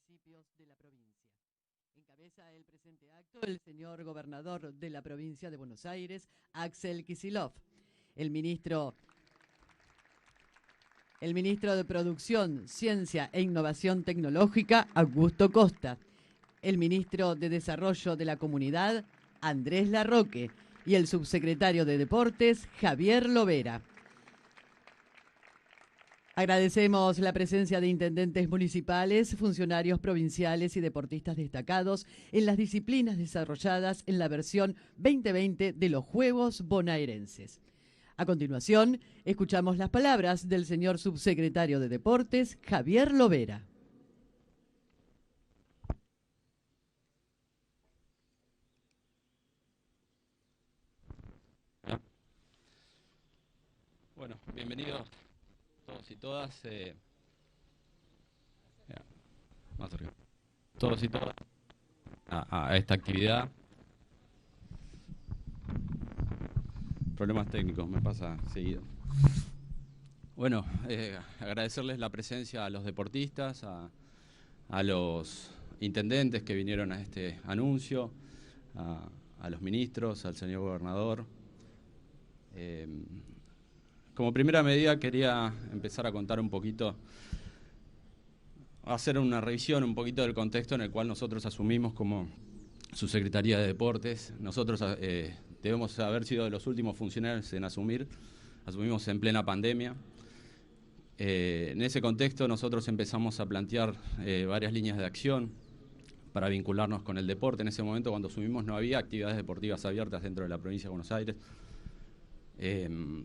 municipios de la provincia. Encabeza el presente acto el señor gobernador de la provincia de Buenos Aires, Axel Kicillof, el ministro de Producción, Ciencia e Innovación Tecnológica, Augusto Costa, el ministro de Desarrollo de la Comunidad, Andrés Larroque, y el subsecretario de Deportes, Javier Lovera. Agradecemos la presencia de intendentes municipales, funcionarios provinciales y deportistas destacados en las disciplinas desarrolladas en la versión 2020 de los Juegos Bonaerenses. A continuación, escuchamos las palabras del señor subsecretario de Deportes, Javier Lovera. Bueno, bienvenidos todos y todas. Más arriba. Todos y todas a esta actividad. Problemas técnicos, me pasa seguido. Bueno, agradecerles la presencia a los deportistas, a los intendentes que vinieron a este anuncio, a los ministros, al señor gobernador. Como primera medida quería empezar a contar un poquito, hacer una revisión un poquito del contexto en el cual nosotros asumimos como Subsecretaría de Deportes. Nosotros debemos haber sido de los últimos funcionarios en asumimos en plena pandemia. En ese contexto nosotros empezamos a plantear varias líneas de acción para vincularnos con el deporte. En ese momento, cuando asumimos, no había actividades deportivas abiertas dentro de la provincia de Buenos Aires.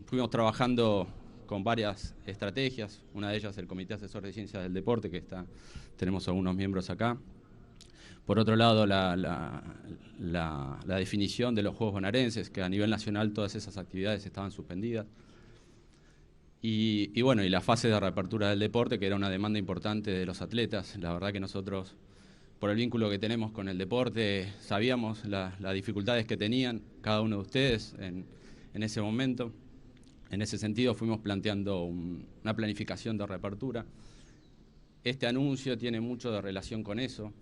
Fuimos trabajando con varias estrategias, una de ellas el Comité Asesor de Ciencias del Deporte, que tenemos algunos miembros acá. Por otro lado, la definición de los Juegos Bonaerenses, que a nivel nacional todas esas actividades estaban suspendidas. Y bueno, y la fase de reapertura del deporte, que era una demanda importante de los atletas. La verdad que nosotros, por el vínculo que tenemos con el deporte, sabíamos las dificultades que tenían cada uno de ustedes en ese momento. En ese sentido fuimos planteando una planificación de reapertura. Este anuncio tiene mucho de relación con eso.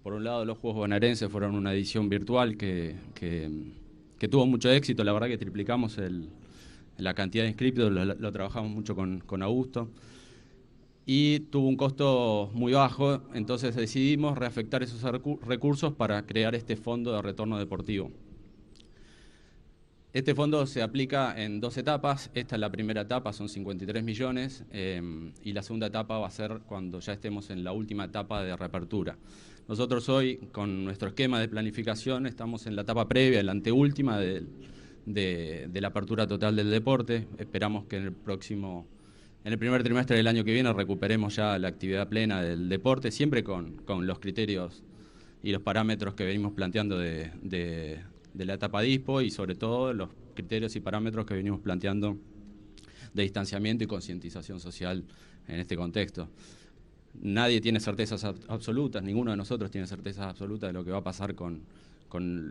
Por un lado, los Juegos Bonaerenses fueron una edición virtual que tuvo mucho éxito. La verdad que triplicamos la cantidad de inscriptos, lo trabajamos mucho con Augusto. Y tuvo un costo muy bajo, entonces decidimos reafectar esos recursos para crear este fondo de retorno deportivo. Este fondo se aplica en 2 etapas. Esta es la primera etapa, son 53 millones, y la segunda etapa va a ser cuando ya estemos en la última etapa de reapertura. Nosotros hoy, con nuestro esquema de planificación, estamos en la etapa previa, en la anteúltima de la apertura total del deporte. Esperamos que en el primer trimestre del año que viene recuperemos ya la actividad plena del deporte, siempre con los criterios y los parámetros que venimos planteando de la etapa DISPO, y sobre todo los criterios y parámetros que venimos planteando de distanciamiento y concientización social en este contexto. Nadie tiene certezas absolutas, ninguno de nosotros tiene certezas absolutas de lo que va a pasar con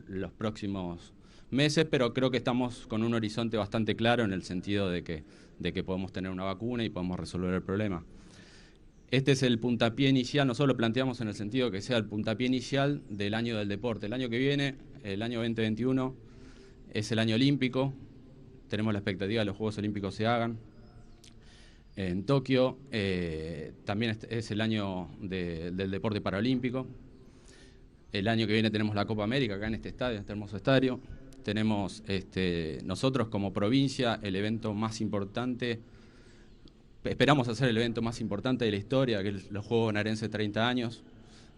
los próximos meses, pero creo que estamos con un horizonte bastante claro en el sentido de que podemos tener una vacuna y podemos resolver el problema. Este es el puntapié inicial, nosotros lo planteamos en el sentido de que sea el puntapié inicial del año del deporte. El año que viene, el año 2021, es el año olímpico. Tenemos la expectativa de que los Juegos Olímpicos se hagan en Tokio. También es el año del deporte paralímpico. El año que viene tenemos la Copa América acá en este estadio, en este hermoso estadio. Tenemos nosotros como provincia el evento más importante. Esperamos hacer el evento más importante de la historia, que es los Juegos Bonaerenses 30 años.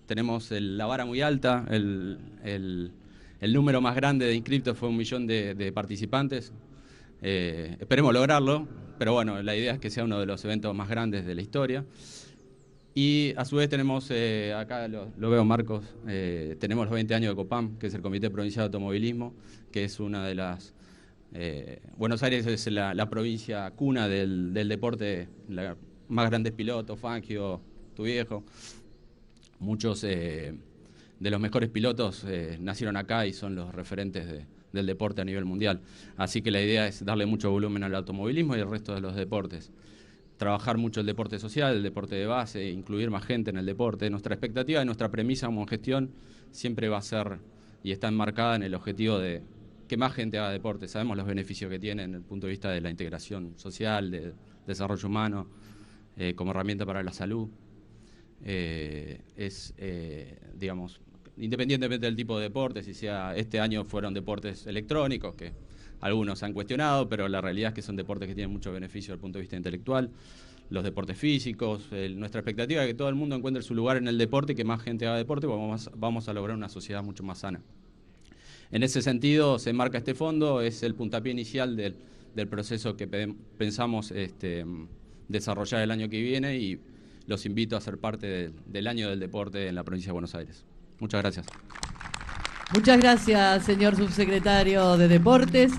Tenemos la vara muy alta, el número más grande de inscriptos fue 1 millón de participantes. Esperemos lograrlo, pero bueno, la idea es que sea uno de los eventos más grandes de la historia. Y a su vez tenemos, acá lo veo Marcos, tenemos los 20 años de COPAM, que es el Comité Provincial de Automovilismo, que es una de las... Buenos Aires es la provincia cuna del deporte, más grandes pilotos, Fangio, tu viejo. Muchos de los mejores pilotos nacieron acá y son los referentes del deporte a nivel mundial. Así que la idea es darle mucho volumen al automovilismo y al resto de los deportes. trabajar mucho el deporte social, el deporte de base, incluir más gente en el deporte. Nuestra expectativa y nuestra premisa como gestión siempre va a ser y está enmarcada en el objetivo de que más gente haga deporte. Sabemos los beneficios que tiene desde el punto de vista de la integración social, del desarrollo humano, como herramienta para la salud. Digamos, independientemente del tipo de deporte, si sea este año fueron deportes electrónicos, que algunos han cuestionado, pero la realidad es que son deportes que tienen mucho beneficio desde el punto de vista intelectual. Los deportes físicos, nuestra expectativa es que todo el mundo encuentre su lugar en el deporte y que más gente haga deporte, porque vamos a lograr una sociedad mucho más sana. En ese sentido se marca este fondo, es el puntapié inicial del proceso que pensamos desarrollar el año que viene, y los invito a ser parte del año del deporte en la provincia de Buenos Aires. Muchas gracias. Muchas gracias, señor subsecretario de Deportes.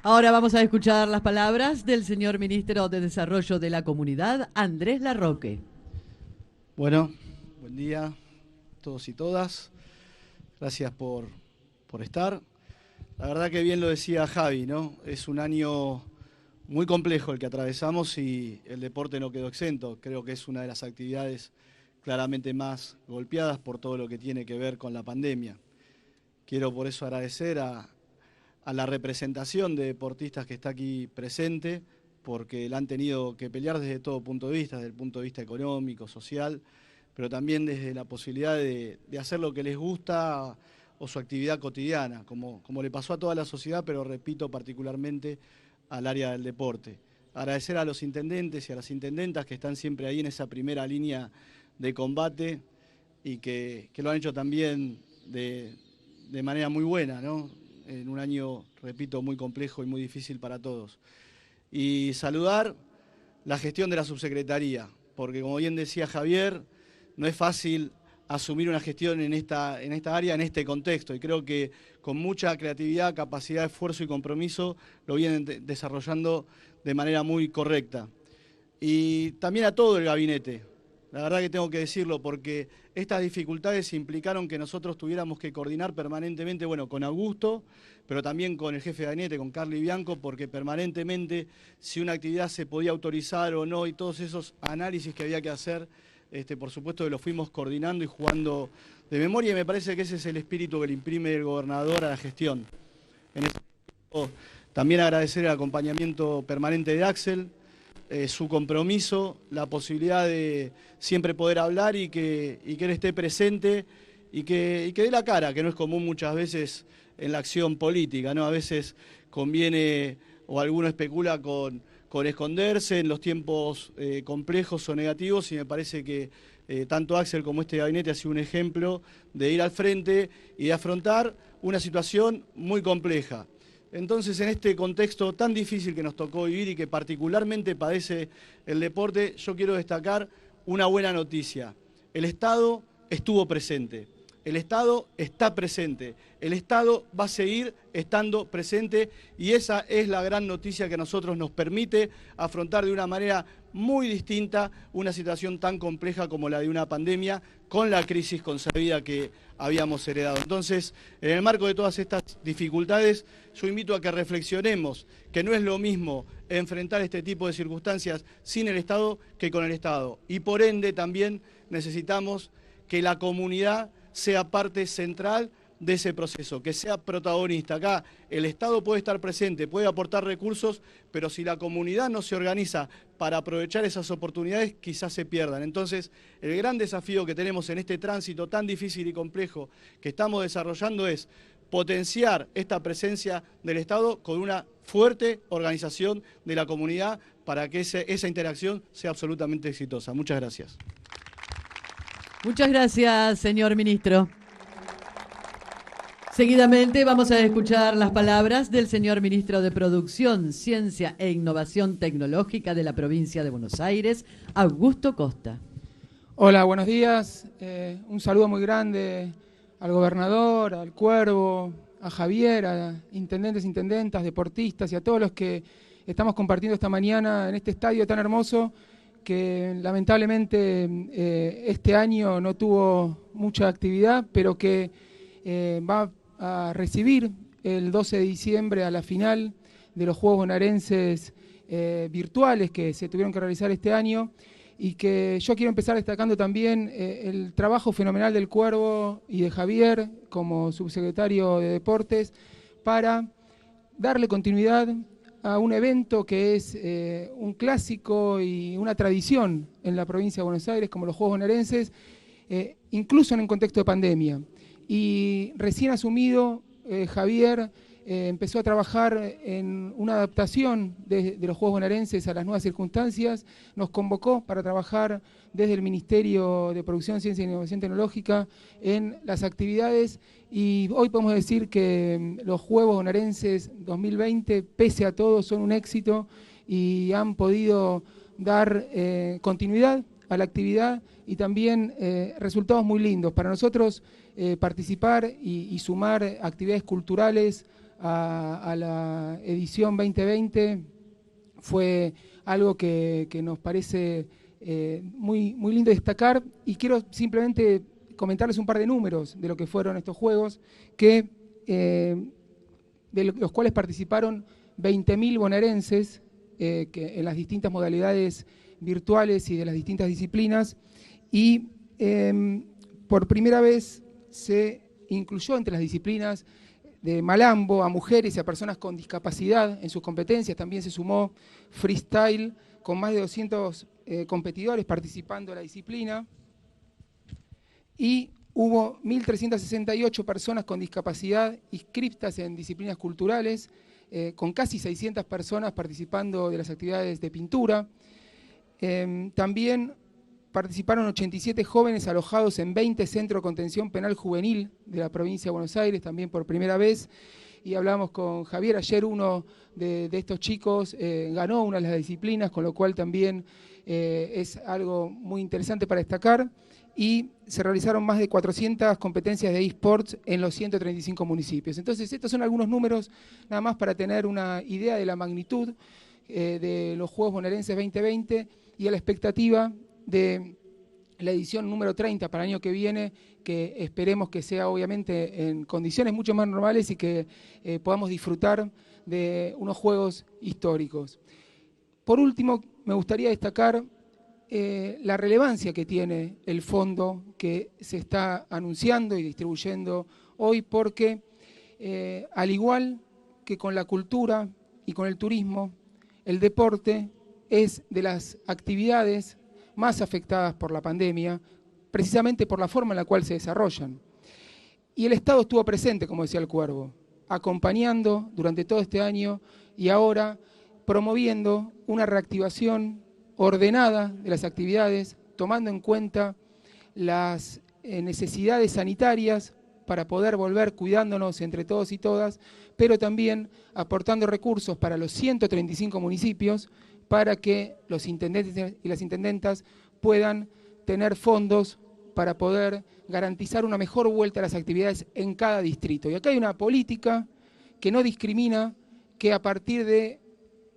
Ahora vamos a escuchar las palabras del señor ministro de Desarrollo de la Comunidad, Andrés Larroque. Bueno, buen día a todos y todas. Gracias por estar. La verdad que bien lo decía Javi, ¿no? Es un año muy complejo el que atravesamos y el deporte no quedó exento. Creo que es una de las actividades claramente más golpeadas por todo lo que tiene que ver con la pandemia. Quiero por eso agradecer a la representación de deportistas que está aquí presente, porque la han tenido que pelear desde todo punto de vista, desde el punto de vista económico, social, pero también desde la posibilidad de hacer lo que les gusta o su actividad cotidiana, como le pasó a toda la sociedad, pero repito, particularmente al área del deporte. Agradecer a los intendentes y a las intendentas que están siempre ahí en esa primera línea de combate y que lo han hecho también de manera muy buena, ¿no? En un año, repito, muy complejo y muy difícil para todos. Y saludar la gestión de la subsecretaría, porque como bien decía Javier, no es fácil asumir una gestión en esta área, en este contexto, y creo que con mucha creatividad, capacidad, esfuerzo y compromiso lo vienen desarrollando de manera muy correcta. Y también a todo el gabinete. La verdad que tengo que decirlo, porque estas dificultades implicaron que nosotros tuviéramos que coordinar permanentemente, bueno, con Augusto, pero también con el jefe de gabinete, con Carly Bianco, porque permanentemente si una actividad se podía autorizar o no, y todos esos análisis que había que hacer, por supuesto que lo fuimos coordinando y jugando de memoria, y me parece que ese es el espíritu que le imprime el gobernador a la gestión. En ese sentido, también agradecer el acompañamiento permanente de Axel, su compromiso, la posibilidad de siempre poder hablar y que él esté presente y que dé la cara, que no es común muchas veces en la acción política, ¿no? A veces conviene o alguno especula con esconderse en los tiempos complejos o negativos, y me parece que tanto Axel como este gabinete ha sido un ejemplo de ir al frente y de afrontar una situación muy compleja. Entonces, en este contexto tan difícil que nos tocó vivir y que particularmente padece el deporte, yo quiero destacar una buena noticia. El Estado estuvo presente, el Estado está presente, el Estado va a seguir estando presente, y esa es la gran noticia que a nosotros nos permite afrontar de una manera muy distinta una situación tan compleja como la de una pandemia, con la crisis consabida que habíamos heredado. Entonces, en el marco de todas estas dificultades, yo invito a que reflexionemos que no es lo mismo enfrentar este tipo de circunstancias sin el Estado que con el Estado. Y por ende también necesitamos que la comunidad sea parte central de ese proceso, que sea protagonista. Acá el Estado puede estar presente, puede aportar recursos, pero si la comunidad no se organiza para aprovechar esas oportunidades, quizás se pierdan. Entonces, el gran desafío que tenemos en este tránsito tan difícil y complejo que estamos desarrollando es potenciar esta presencia del Estado con una fuerte organización de la comunidad para que esa interacción sea absolutamente exitosa. Muchas gracias. Muchas gracias, señor ministro. Seguidamente vamos a escuchar las palabras del señor ministro de Producción, Ciencia e Innovación Tecnológica de la provincia de Buenos Aires, Augusto Costa. Hola, buenos días. Un saludo muy grande al gobernador, al Cuervo, a Javier, a intendentes, intendentas, deportistas y a todos los que estamos compartiendo esta mañana en este estadio tan hermoso que lamentablemente este año no tuvo mucha actividad, pero que va a recibir el 12 de diciembre a la final de los Juegos Bonaerenses virtuales que se tuvieron que realizar este año, y que yo quiero empezar destacando también el trabajo fenomenal del Cuervo y de Javier como subsecretario de Deportes para darle continuidad a un evento que es un clásico y una tradición en la provincia de Buenos Aires, como los Juegos Bonaerenses, incluso en un contexto de pandemia. Y recién asumido, Javier empezó a trabajar en una adaptación de los Juegos Bonaerenses a las nuevas circunstancias, nos convocó para trabajar desde el Ministerio de Producción, Ciencia e Innovación Tecnológica en las actividades, y hoy podemos decir que los Juegos Bonaerenses 2020, pese a todo, son un éxito y han podido dar continuidad a la actividad y también resultados muy lindos. Para nosotros participar y sumar actividades culturales a la edición 2020 fue algo que nos parece muy lindo destacar, y quiero simplemente comentarles un par de números de lo que fueron estos juegos, de los cuales participaron 20.000 bonaerenses que en las distintas modalidades virtuales y de las distintas disciplinas, y por primera vez se incluyó entre las disciplinas de malambo a mujeres y a personas con discapacidad en sus competencias. También se sumó freestyle con más de 200 competidores participando en la disciplina, y hubo 1.368 personas con discapacidad inscriptas en disciplinas culturales, con casi 600 personas participando de las actividades de pintura. También participaron 87 jóvenes alojados en 20 centros de contención penal juvenil de la provincia de Buenos Aires, también por primera vez. Y hablamos con Javier, ayer uno de estos chicos ganó una de las disciplinas, con lo cual también es algo muy interesante para destacar. Y se realizaron más de 400 competencias de eSports en los 135 municipios. Entonces, estos son algunos números, nada más para tener una idea de la magnitud de los Juegos Bonaerenses 2020 y a la expectativa de la edición número 30 para el año que viene, que esperemos que sea obviamente en condiciones mucho más normales y que podamos disfrutar de unos juegos históricos. Por último, me gustaría destacar la relevancia que tiene el fondo que se está anunciando y distribuyendo hoy, porque al igual que con la cultura y con el turismo, el deporte es de las actividades más afectadas por la pandemia, precisamente por la forma en la cual se desarrollan. Y el Estado estuvo presente, como decía el Cuervo, acompañando durante todo este año y ahora promoviendo una reactivación ordenada de las actividades, tomando en cuenta las necesidades sanitarias para poder volver cuidándonos entre todos y todas, pero también aportando recursos para los 135 municipios para que los intendentes y las intendentas puedan tener fondos para poder garantizar una mejor vuelta a las actividades en cada distrito. Y acá hay una política que no discrimina, que a partir de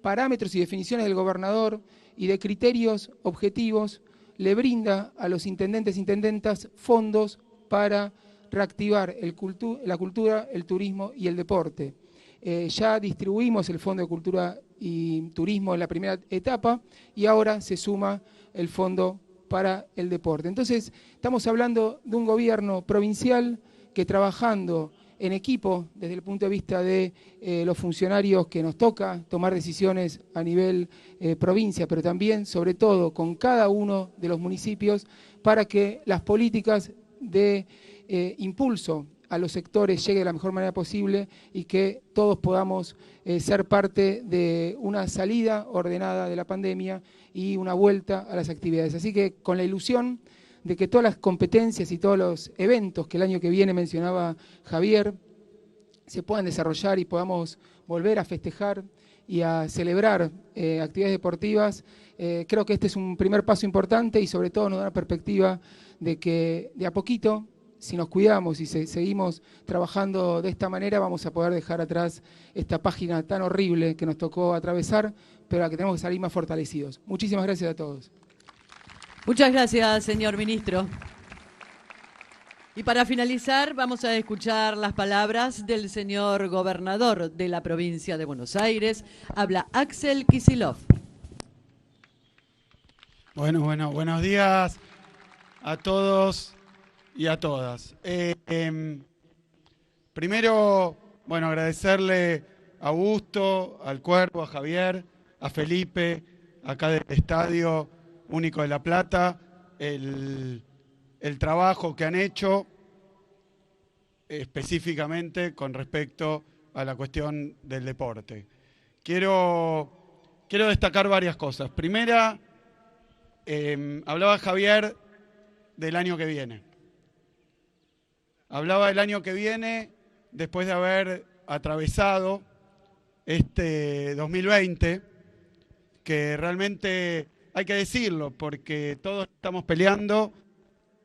parámetros y definiciones del gobernador y de criterios objetivos le brinda a los intendentes e intendentas fondos para reactivar la cultura, el turismo y el deporte. Ya distribuimos el Fondo de Cultura y Turismo en la primera etapa y ahora se suma el Fondo para el Deporte. Entonces, estamos hablando de un gobierno provincial que, trabajando en equipo desde el punto de vista de los funcionarios que nos toca tomar decisiones a nivel provincia, pero también, sobre todo, con cada uno de los municipios para que las políticas de impulso a los sectores llegue de la mejor manera posible y que todos podamos ser parte de una salida ordenada de la pandemia y una vuelta a las actividades. Así que con la ilusión de que todas las competencias y todos los eventos que el año que viene mencionaba Javier se puedan desarrollar y podamos volver a festejar y a celebrar actividades deportivas, creo que este es un primer paso importante y sobre todo nos da una perspectiva de que de a poquito, si nos cuidamos y seguimos trabajando de esta manera, vamos a poder dejar atrás esta página tan horrible que nos tocó atravesar, pero a la que tenemos que salir más fortalecidos. Muchísimas gracias a todos. Muchas gracias, señor ministro. Y para finalizar, vamos a escuchar las palabras del señor gobernador de la provincia de Buenos Aires. Habla Axel Kicillof. Bueno, buenos días a todos y a todas. Primero, agradecerle a Augusto, al Cuervo, a Javier, a Felipe, acá del Estadio Único de La Plata, el trabajo que han hecho específicamente con respecto a la cuestión del deporte. Quiero destacar varias cosas. Primera, hablaba Javier del año que viene. Hablaba del año que viene después de haber atravesado este 2020, que realmente hay que decirlo, porque todos estamos peleando.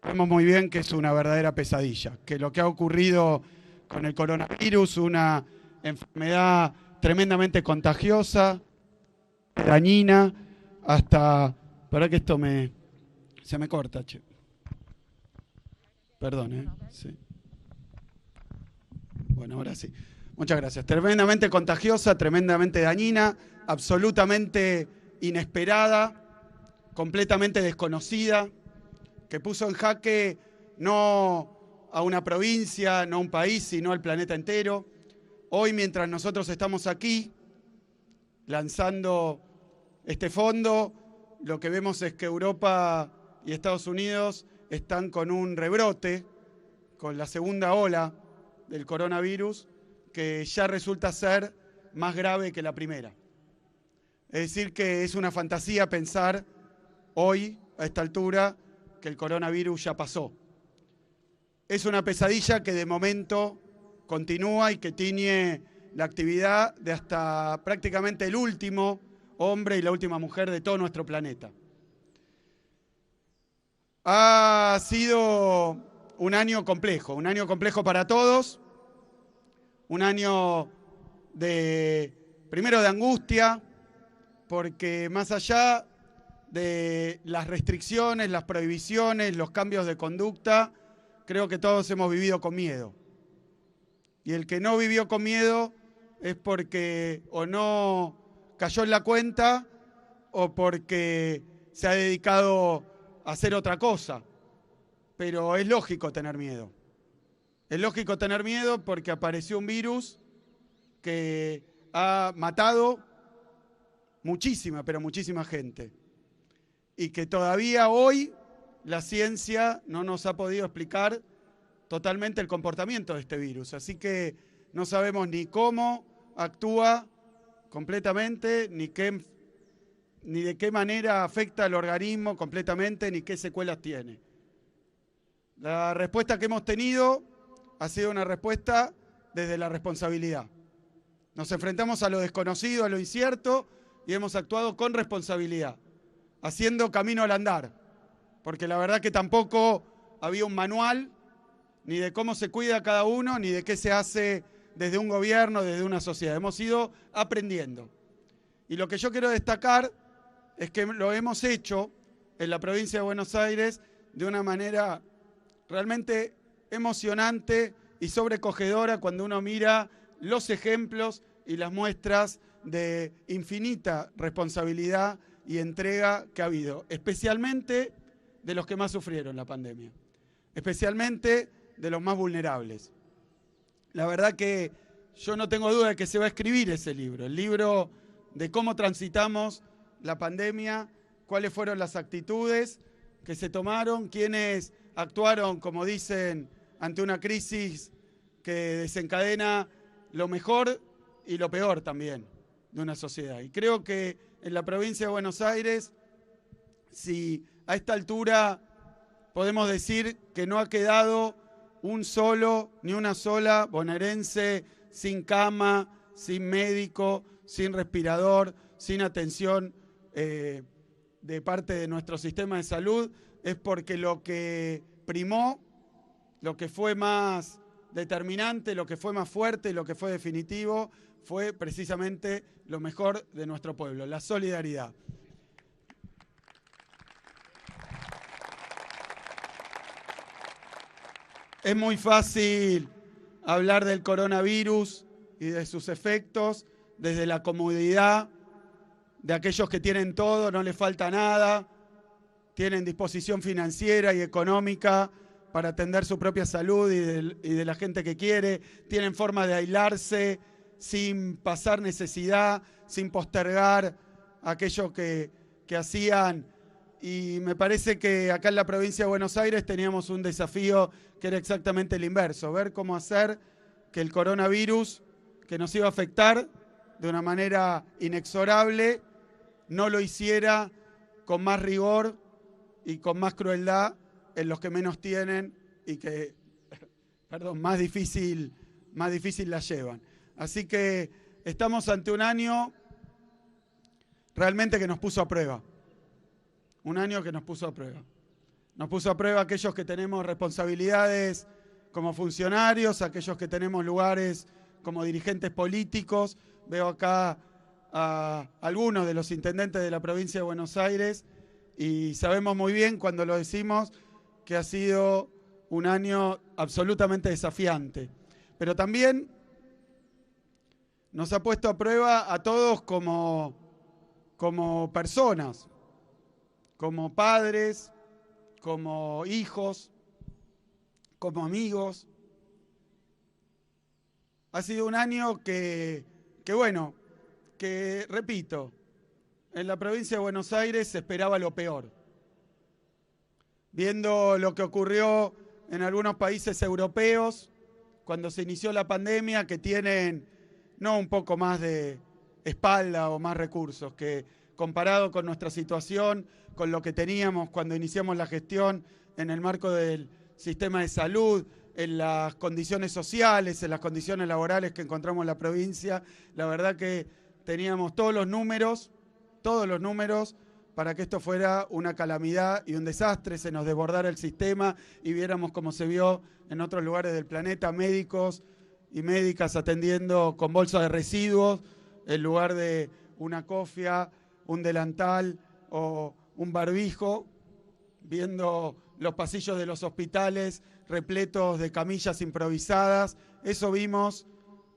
Sabemos muy bien que es una verdadera pesadilla, que lo que ha ocurrido con el coronavirus, una enfermedad tremendamente contagiosa, dañina, hasta... Para que esto se me corta, che. Perdón, sí. Bueno, ahora sí. Muchas gracias. Tremendamente contagiosa, tremendamente dañina, absolutamente inesperada, completamente desconocida, que puso en jaque no a una provincia, no a un país, sino al planeta entero. Hoy, mientras nosotros estamos aquí lanzando este fondo, lo que vemos es que Europa y Estados Unidos están con un rebrote, con la segunda ola del coronavirus, que ya resulta ser más grave que la primera. Es decir, que es una fantasía pensar hoy, a esta altura, que el coronavirus ya pasó. Es una pesadilla que de momento continúa y que tiñe la actividad de hasta prácticamente el último hombre y la última mujer de todo nuestro planeta. Ha sido un año complejo para todos, un año primero de angustia, porque más allá de las restricciones, las prohibiciones, los cambios de conducta, creo que todos hemos vivido con miedo. Y el que no vivió con miedo es porque o no cayó en la cuenta o porque se ha dedicado a hacer otra cosa. Pero es lógico tener miedo. Es lógico tener miedo porque apareció un virus que ha matado muchísima, pero muchísima gente. Y que todavía hoy la ciencia no nos ha podido explicar totalmente el comportamiento de este virus. Así que no sabemos ni cómo actúa completamente, ni de qué manera afecta al organismo completamente, ni qué secuelas tiene. La respuesta que hemos tenido ha sido una respuesta desde la responsabilidad. Nos enfrentamos a lo desconocido, a lo incierto, y hemos actuado con responsabilidad, haciendo camino al andar, porque la verdad que tampoco había un manual, ni de cómo se cuida cada uno, ni de qué se hace desde un gobierno, desde una sociedad. Hemos ido aprendiendo. Y lo que yo quiero destacar es que lo hemos hecho en la provincia de Buenos Aires de una manera realmente emocionante y sobrecogedora cuando uno mira los ejemplos y las muestras de infinita responsabilidad y entrega que ha habido, especialmente de los que más sufrieron la pandemia, especialmente de los más vulnerables. La verdad que yo no tengo duda de que se va a escribir ese libro, el libro de cómo transitamos la pandemia, cuáles fueron las actitudes que se tomaron, quiénes actuaron, como dicen, ante una crisis que desencadena lo mejor y lo peor también de una sociedad. Y creo que en la provincia de Buenos Aires, si a esta altura podemos decir que no ha quedado un solo ni una sola bonaerense sin cama, sin médico, sin respirador, sin atención de parte de nuestro sistema de salud, es porque lo que primó, lo que fue más determinante, lo que fue más fuerte, lo que fue definitivo, fue precisamente lo mejor de nuestro pueblo, la solidaridad. Es muy fácil hablar del coronavirus y de sus efectos desde la comodidad de aquellos que tienen todo, no les falta nada, tienen disposición financiera y económica para atender su propia salud y de la gente que quiere, tienen forma de aislarse sin pasar necesidad, sin postergar aquello que hacían. Y me parece que acá en la provincia de Buenos Aires teníamos un desafío que era exactamente el inverso, ver cómo hacer que el coronavirus, que nos iba a afectar de una manera inexorable, no lo hiciera con más rigor y con más crueldad en los que menos tienen y que, más difícil la llevan. Así que estamos ante un año realmente que nos puso a prueba. Un año que nos puso a prueba. Nos puso a prueba aquellos que tenemos responsabilidades como funcionarios, aquellos que tenemos lugares como dirigentes políticos. Veo acá a algunos de los intendentes de la provincia de Buenos Aires y sabemos muy bien cuando lo decimos que ha sido un año absolutamente desafiante. Pero también nos ha puesto a prueba a todos como personas, como padres, como hijos, como amigos. Ha sido un año que repito, en la provincia de Buenos Aires se esperaba lo peor. Viendo lo que ocurrió en algunos países europeos cuando se inició la pandemia, que tienen no un poco más de espalda o más recursos, que comparado con nuestra situación, con lo que teníamos cuando iniciamos la gestión en el marco del sistema de salud, en las condiciones sociales, en las condiciones laborales que encontramos en la provincia, la verdad que teníamos todos los números para que esto fuera una calamidad y un desastre, se nos desbordara el sistema y viéramos como se vio en otros lugares del planeta, médicos y médicas atendiendo con bolsas de residuos en lugar de una cofia, un delantal o un barbijo, viendo los pasillos de los hospitales repletos de camillas improvisadas. Eso vimos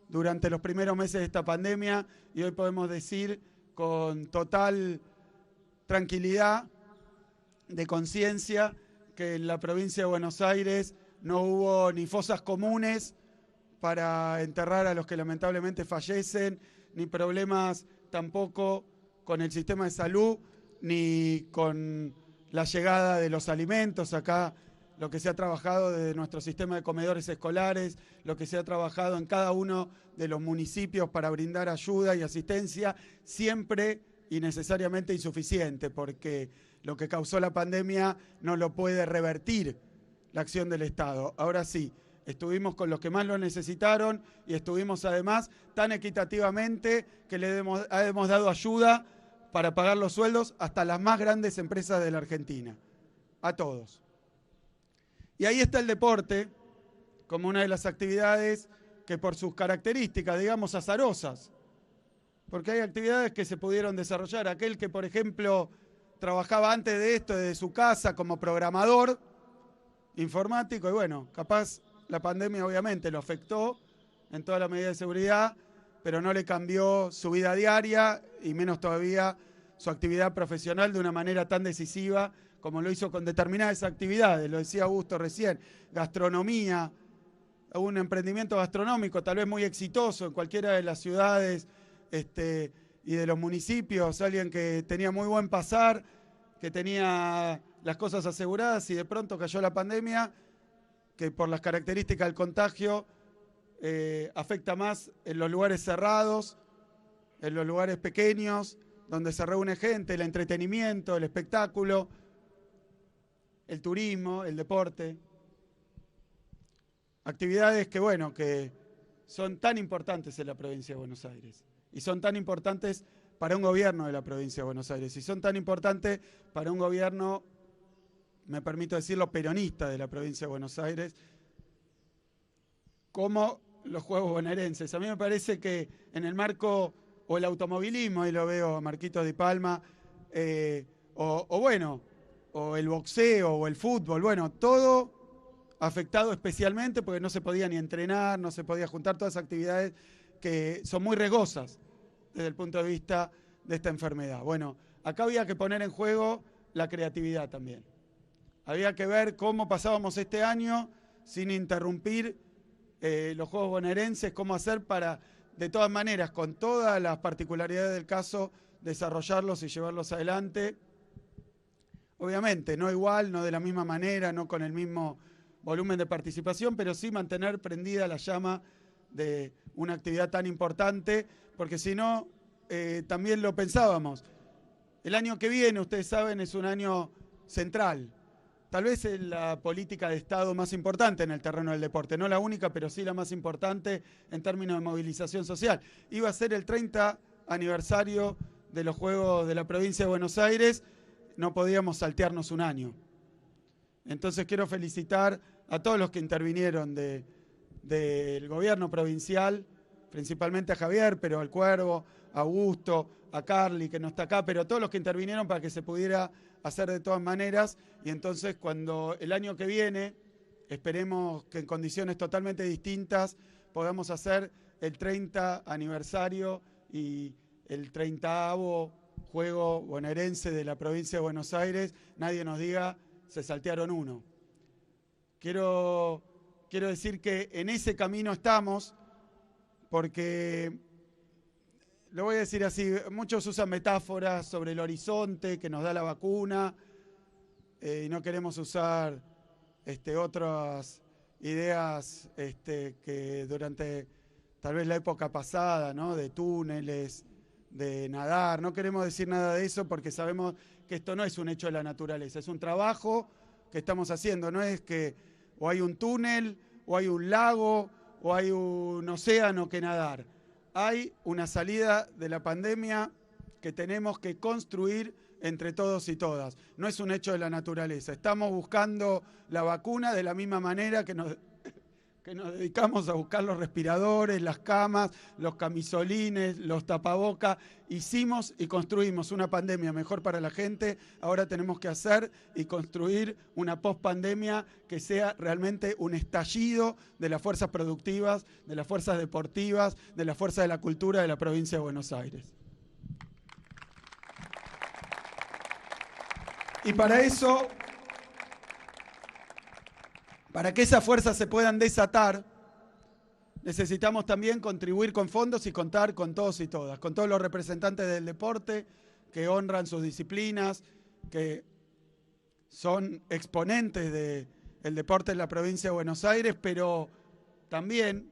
durante los primeros meses de esta pandemia y hoy podemos decir con total tranquilidad de conciencia que en la provincia de Buenos Aires no hubo ni fosas comunes para enterrar a los que lamentablemente fallecen, ni problemas tampoco con el sistema de salud, ni con la llegada de los alimentos. Acá lo que se ha trabajado desde nuestro sistema de comedores escolares, lo que se ha trabajado en cada uno de los municipios para brindar ayuda y asistencia, siempre y necesariamente insuficiente, porque lo que causó la pandemia no lo puede revertir la acción del Estado. Ahora sí, estuvimos con los que más lo necesitaron y estuvimos además tan equitativamente que le hemos dado ayuda para pagar los sueldos hasta las más grandes empresas de la Argentina, a todos. Y ahí está el deporte como una de las actividades que por sus características, digamos, azarosas, porque hay actividades que se pudieron desarrollar. Aquel que, por ejemplo, trabajaba antes de esto desde su casa como programador informático, y bueno, capaz la pandemia obviamente lo afectó en toda la medida de seguridad, pero no le cambió su vida diaria y menos todavía su actividad profesional de una manera tan decisiva como lo hizo con determinadas actividades. Lo decía Augusto recién, gastronomía, un emprendimiento gastronómico tal vez muy exitoso en cualquiera de las ciudades y de los municipios, alguien que tenía muy buen pasar, que tenía las cosas aseguradas y de pronto cayó la pandemia, que por las características del contagio afecta más en los lugares cerrados, en los lugares pequeños, donde se reúne gente, el entretenimiento, el espectáculo, el turismo, el deporte. Actividades que, bueno, que son tan importantes en la provincia de Buenos Aires y son tan importantes para un gobierno de la provincia de Buenos Aires y son tan importantes para un gobierno, me permito decirlo, peronista de la provincia de Buenos Aires, como los Juegos Bonaerenses. A mí me parece que en el marco, o el automovilismo, ahí lo veo a Marquitos Di Palma, o el boxeo o el fútbol, bueno, todo afectado especialmente porque no se podía ni entrenar, no se podía juntar, todas esas actividades que son muy riesgosas desde el punto de vista de esta enfermedad. Bueno, acá había que poner en juego la creatividad también. Había que ver cómo pasábamos este año sin interrumpir los Juegos Bonaerenses, cómo hacer para, de todas maneras, con todas las particularidades del caso, desarrollarlos y llevarlos adelante. Obviamente, no igual, no de la misma manera, no con el mismo volumen de participación, pero sí mantener prendida la llama de una actividad tan importante, porque si no, también lo pensábamos. El año que viene, ustedes saben, es un año central. Tal vez es la política de Estado más importante en el terreno del deporte, no la única, pero sí la más importante en términos de movilización social. Iba a ser el 30 aniversario de los Juegos de la Provincia de Buenos Aires, no podíamos saltearnos un año. Entonces quiero felicitar a todos los que intervinieron del gobierno provincial, principalmente a Javier, pero al Cuervo, a Augusto, a Carly, que no está acá, pero todos los que intervinieron para que se pudiera hacer de todas maneras. Y entonces cuando el año que viene, esperemos que en condiciones totalmente distintas, podamos hacer el 30 aniversario y el 30º Juego Bonaerense de la provincia de Buenos Aires, nadie nos diga, se saltearon uno. Quiero decir que en ese camino estamos, porque, lo voy a decir así, muchos usan metáforas sobre el horizonte que nos da la vacuna, y no queremos usar otras ideas que durante tal vez la época pasada, ¿no? De túneles, de nadar, no queremos decir nada de eso porque sabemos que esto no es un hecho de la naturaleza, es un trabajo que estamos haciendo, no es que o hay un túnel, o hay un lago, o hay un océano que nadar. Hay una salida de la pandemia que tenemos que construir entre todos y todas. No es un hecho de la naturaleza. Estamos buscando la vacuna de la misma manera que nos dedicamos a buscar los respiradores, las camas, los camisolines, los tapabocas. Hicimos y construimos una pandemia mejor para la gente. Ahora tenemos que hacer y construir una pospandemia que sea realmente un estallido de las fuerzas productivas, de las fuerzas deportivas, de las fuerzas de la cultura de la provincia de Buenos Aires. Y para eso, para que esas fuerzas se puedan desatar, necesitamos también contribuir con fondos y contar con todos y todas, con todos los representantes del deporte que honran sus disciplinas, que son exponentes del deporte en la provincia de Buenos Aires, pero también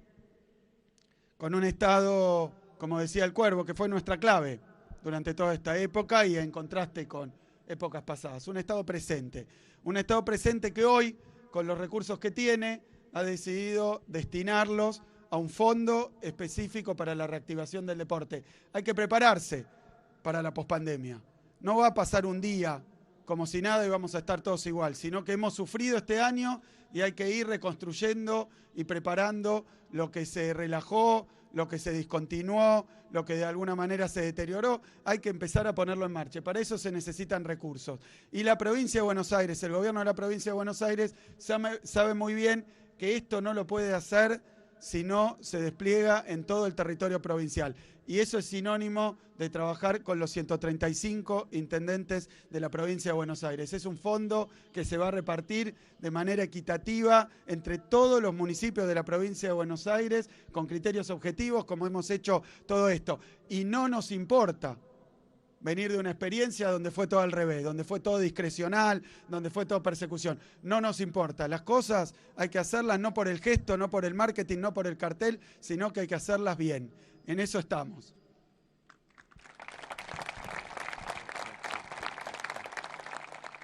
con un Estado, como decía el Cuervo, que fue nuestra clave durante toda esta época y en contraste con épocas pasadas. Un Estado presente que hoy, con los recursos que tiene, ha decidido destinarlos a un fondo específico para la reactivación del deporte. Hay que prepararse para la pospandemia. No va a pasar un día como si nada y vamos a estar todos igual, sino que hemos sufrido este año y hay que ir reconstruyendo y preparando lo que se relajó, lo que se discontinuó, lo que de alguna manera se deterioró. Hay que empezar a ponerlo en marcha. Para eso se necesitan recursos. Y la provincia de Buenos Aires, el gobierno de la provincia de Buenos Aires sabe muy bien que esto no lo puede hacer si no se despliega en todo el territorio provincial. Y eso es sinónimo de trabajar con los 135 intendentes de la provincia de Buenos Aires. Es un fondo que se va a repartir de manera equitativa entre todos los municipios de la provincia de Buenos Aires, con criterios objetivos, como hemos hecho todo esto. Y no nos importa venir de una experiencia donde fue todo al revés, donde fue todo discrecional, donde fue todo persecución. No nos importa. Las cosas hay que hacerlas no por el gesto, no por el marketing, no por el cartel, sino que hay que hacerlas bien. En eso estamos.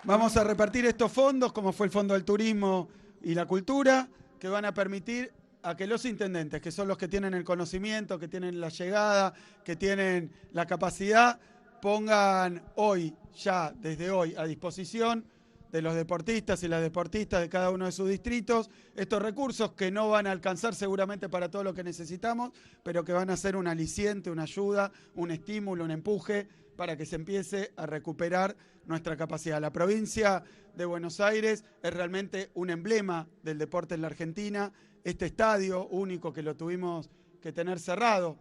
Vamos a repartir estos fondos, como fue el Fondo del Turismo y la Cultura, que van a permitir a que los intendentes, que son los que tienen el conocimiento, que tienen la llegada, que tienen la capacidad, pongan hoy, ya desde hoy, a disposición de los deportistas y las deportistas de cada uno de sus distritos, estos recursos que no van a alcanzar seguramente para todo lo que necesitamos, pero que van a ser un aliciente, una ayuda, un estímulo, un empuje para que se empiece a recuperar nuestra capacidad. La provincia de Buenos Aires es realmente un emblema del deporte en la Argentina. Este estadio único que lo tuvimos que tener cerrado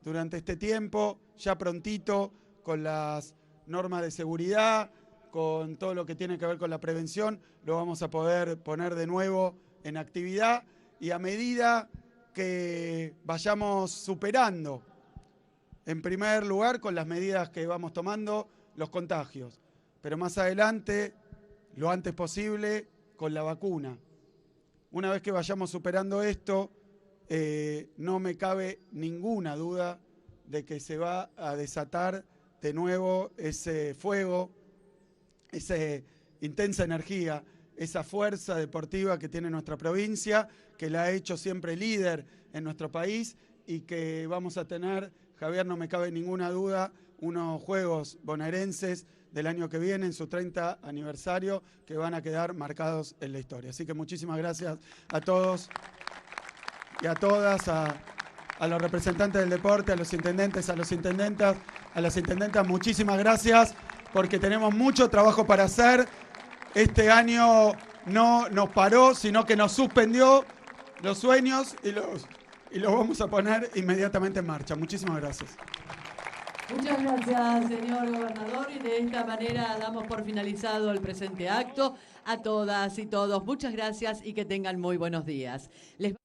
durante este tiempo, ya prontito con las normas de seguridad, con todo lo que tiene que ver con la prevención, lo vamos a poder poner de nuevo en actividad y a medida que vayamos superando, en primer lugar, con las medidas que vamos tomando, los contagios, pero más adelante, lo antes posible, con la vacuna. Una vez que vayamos superando esto, no me cabe ninguna duda de que se va a desatar de nuevo ese fuego, esa intensa energía, esa fuerza deportiva que tiene nuestra provincia, que la ha hecho siempre líder en nuestro país y que vamos a tener, Javier, no me cabe ninguna duda, unos Juegos bonaerenses del año que viene, en su 30 aniversario, que van a quedar marcados en la historia. Así que muchísimas gracias a todos y a todas, a los representantes del deporte, a los intendentes, a las intendentas, muchísimas gracias, porque tenemos mucho trabajo para hacer. Este año no nos paró, sino que nos suspendió los sueños y los vamos a poner inmediatamente en marcha. Muchísimas gracias. Muchas gracias, señor gobernador, y de esta manera damos por finalizado el presente acto. A todas y todos, muchas gracias y que tengan muy buenos días. Les